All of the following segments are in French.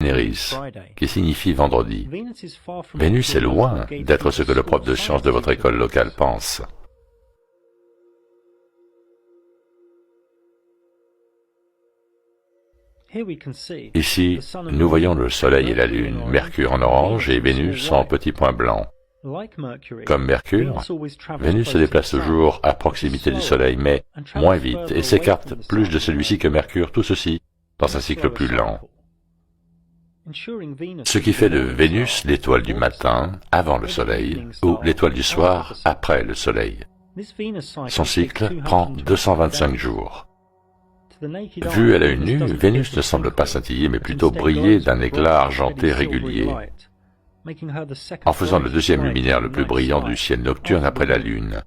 Veneris, qui signifie vendredi. Vénus est loin d'être ce que le prof de sciences de votre école locale pense. Ici, nous voyons le Soleil et la Lune, Mercure en orange et Vénus en petits points blancs. Comme Mercure, Vénus se déplace toujours à proximité du Soleil, mais moins vite, et s'écarte plus de celui-ci que Mercure, tout ceci dans un cycle plus lent. Ce qui fait de Vénus l'étoile du matin, avant le Soleil, ou l'étoile du soir, après le Soleil. Son cycle prend 225 jours. Vue à l'œil nu, Vénus ne semble pas scintiller, mais plutôt briller d'un éclat argenté régulier, en faisant le deuxième luminaire le plus brillant du ciel nocturne après la Lune.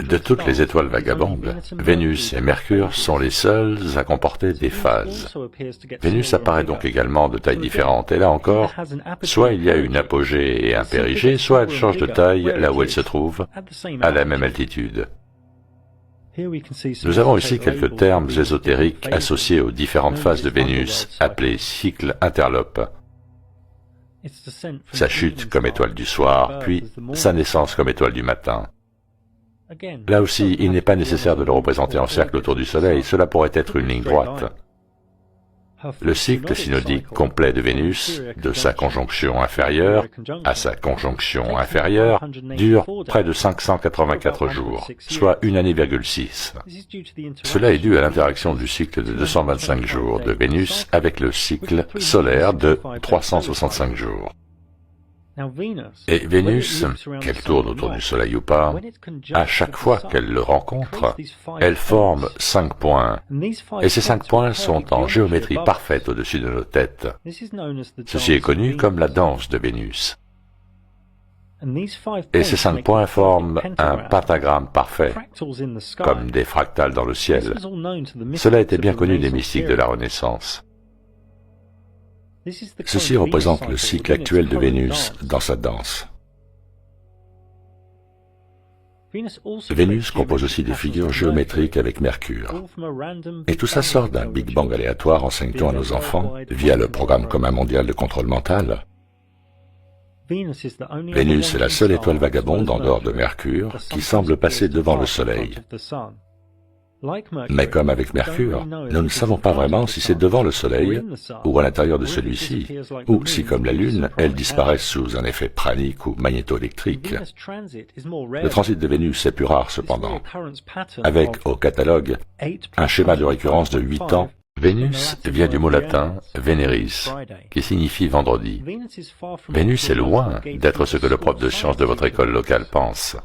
De toutes les étoiles vagabondes, Vénus et Mercure sont les seuls à comporter des phases. Vénus apparaît donc également de tailles différentes, et là encore, soit il y a une apogée et un périgée, soit elle change de taille là où elle se trouve, à la même altitude. Nous avons ici quelques termes ésotériques associés aux différentes phases de Vénus, appelés cycles interlopes. Sa chute comme étoile du soir, puis sa naissance comme étoile du matin. Là aussi, il n'est pas nécessaire de le représenter en cercle autour du Soleil, cela pourrait être une ligne droite. Le cycle synodique complet de Vénus, de sa conjonction inférieure à sa conjonction inférieure, dure près de 584 jours, soit 1 année,6. Cela est dû à l'interaction du cycle de 225 jours de Vénus avec le cycle solaire de 365 jours. Et Vénus, qu'elle tourne autour du Soleil ou pas, à chaque fois qu'elle le rencontre, elle forme 5 points, et ces 5 points sont en géométrie parfaite au-dessus de nos têtes. Ceci est connu comme la danse de Vénus. Et ces 5 points forment un pentagramme parfait, comme des fractales dans le ciel. Cela était bien connu des mystiques de la Renaissance. Ceci représente le cycle actuel de Vénus dans sa danse. Vénus compose aussi des figures géométriques avec Mercure. Et tout ça sort d'un Big Bang aléatoire, enseigne-t-on à nos enfants, via le Programme commun mondial de contrôle mental. Vénus est la seule étoile vagabonde en dehors de Mercure qui semble passer devant le Soleil. Mais comme avec Mercure, nous ne savons pas vraiment si c'est devant le Soleil ou à l'intérieur de celui-ci, ou si, comme la Lune, elle disparaît sous un effet pranique ou magnétoélectrique. Le transit de Vénus est plus rare cependant, avec au catalogue un schéma de récurrence de 8 ans. Vénus vient du mot latin Veneris, qui signifie vendredi. Vénus est loin d'être ce que le prof de sciences de votre école locale pense.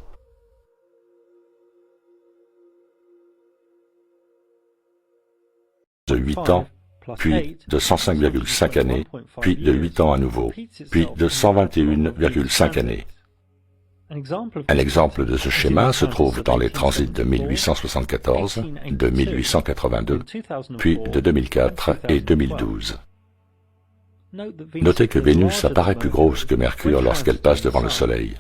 De 8 ans, puis de 105,5 années, puis de 8 ans à nouveau, puis de 121,5 années. Un exemple de ce schéma se trouve dans les transits de 1874, de 1882, puis de 2004 et 2012. Notez que Vénus apparaît plus grosse que Mercure lorsqu'elle passe devant le Soleil.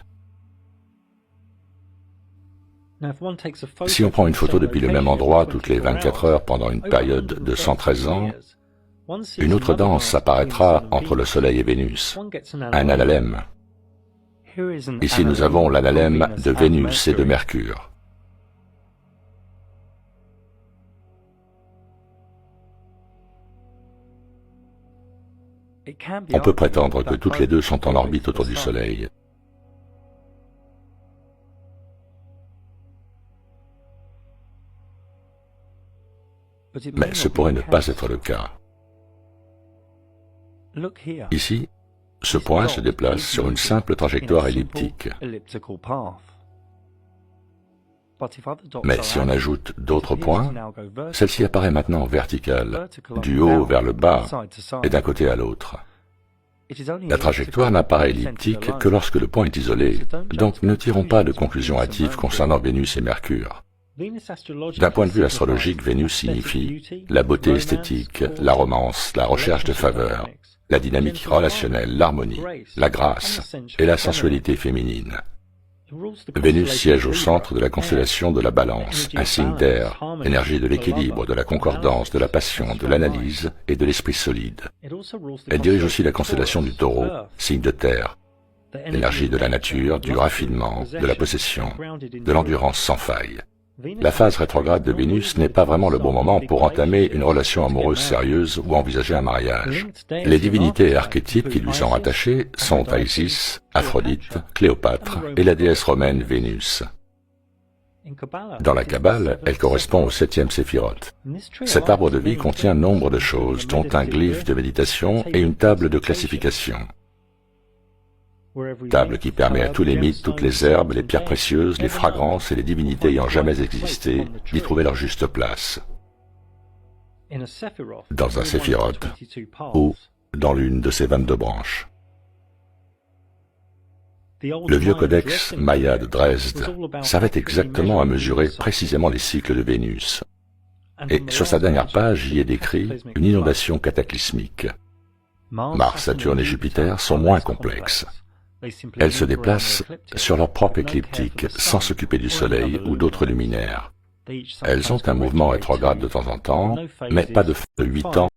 Si on prend une photo depuis le même endroit toutes les 24 heures pendant une période de 113 ans, une autre danse apparaîtra entre le Soleil et Vénus, un analème. Ici nous avons l'analème de Vénus et de Mercure. On peut prétendre que toutes les deux sont en orbite autour du Soleil. Mais ce pourrait ne pas être le cas. Ici, ce point se déplace sur une simple trajectoire elliptique. Mais si on ajoute d'autres points, celle-ci apparaît maintenant verticale, du haut vers le bas et d'un côté à l'autre. La trajectoire n'apparaît elliptique que lorsque le point est isolé, donc ne tirons pas de conclusions hâtives concernant Vénus et Mercure. D'un point de vue astrologique, Vénus signifie la beauté esthétique, la romance, la recherche de faveur, la dynamique relationnelle, l'harmonie, la grâce et la sensualité féminine. Vénus siège au centre de la constellation de la Balance, un signe d'air, énergie de l'équilibre, de la concordance, de la passion, de l'analyse et de l'esprit solide. Elle dirige aussi la constellation du Taureau, signe de terre, l'énergie de la nature, du raffinement, de la possession, de l'endurance sans faille. La phase rétrograde de Vénus n'est pas vraiment le bon moment pour entamer une relation amoureuse sérieuse ou envisager un mariage. Les divinités et archétypes qui lui sont rattachés sont Isis, Aphrodite, Cléopâtre et la déesse romaine Vénus. Dans la Kabbale, elle correspond au 7e séphiroth. Cet arbre de vie contient nombre de choses, dont un glyphe de méditation et une table de classification. Table qui permet à tous les mythes, toutes les herbes, les pierres précieuses, les fragrances et les divinités ayant jamais existé d'y trouver leur juste place. Dans un séphiroth ou dans l'une de ses 22 branches. Le vieux codex Maya de Dresde savait exactement à mesurer précisément les cycles de Vénus. Et sur sa dernière page, y est décrit une inondation cataclysmique. Mars, Saturne et Jupiter sont moins complexes. Elles se déplacent sur leur propre écliptique, sans s'occuper du Soleil ou d'autres luminaires. Elles ont un mouvement rétrograde de temps en temps, mais pas de 8 ans